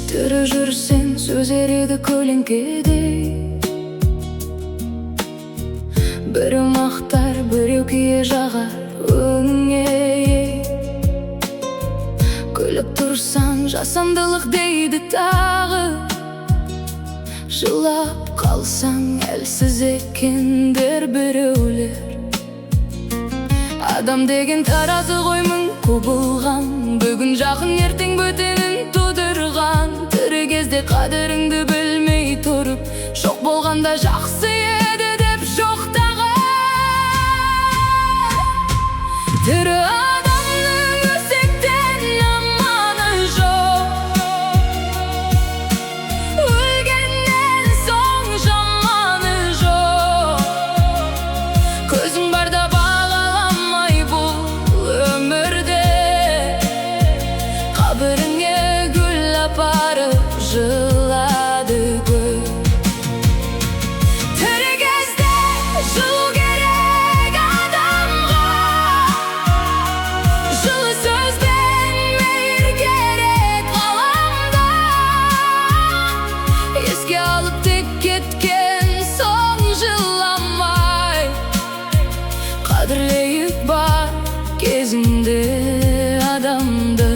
Тірі жүрсең сөз ереді көлеңкедей, біреу мақтар, біреу кие жағар өңіңе. Күліп тұрсаң жасандылық дейді тағы, жылап қалсаң әлсіз екендер біреулер. Адам деген таразы ғой мың құбылған, бүгін жақын ертең бөтенін тудырған. Тірі кезде қадіріңді білмей тұрып, жоқ болғанда жақсы еді деп жоқтаған. Тірі адамның өсектен аманы жоқ, өлгеннен соң жаманы жоқ. Көзің барда бағаламай бұл өмірде, қабіріңе гүл апарып жылады гүл. Тірі кезде жылу керек адамға, жылы сөзбен мейір керек ғаламда. Еске алып тек кеткен соң жыламай, қадірлейік бар кезінде адамды.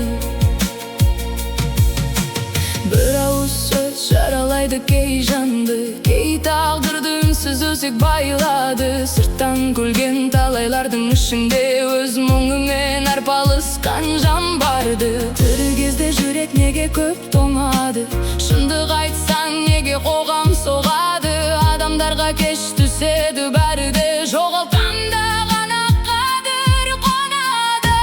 Бір ауыз сөз жаралайды кей жанды, кей тағдырды үнсіз өсек байлады. Сырттан күлген талайлардың ішінде өз мұңымен арпалысқан жан барды. Тірі кезде жүрек неге көп тоңады, шындық айтсаң неге қоғам соғады. Адамдарға кеш түседі бәрі де, жоғалтқанда ғана қадір қонады.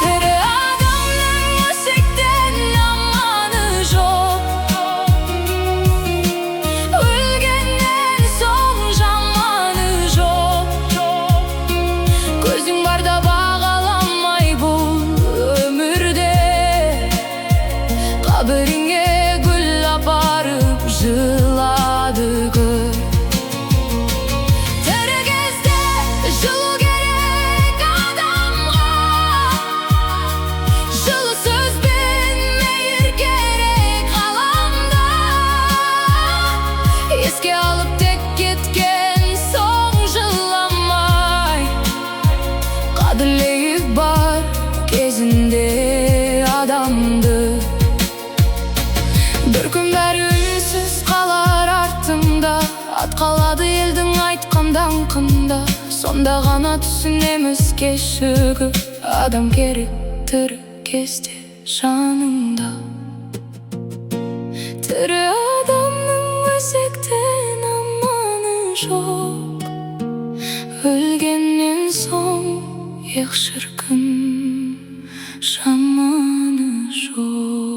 Тірі адамның өсектен аманы жоқ, өлгеннен соң жаманы жоқ. Көзің барда бағаламай бұл өмірде, қабіріңе гүл апарып жылады гүл. Тірі кезде жылу керек адамға, жылы сөзбен мейір керек ғаламда. Еске алып тек кеткен соң жыламай, қадірлейік бар кезінде адамды. Бір күн бәрі үнсіз қалар артында, ат қалады елдің айтқан даңқында. Сонда ғана түсінеміз кешігіп, адам керек тірі кезде жаныңда. Тірі адамның өсектен аманы жоқ, өлгеннен соң ех шіркін жаманы жоқ.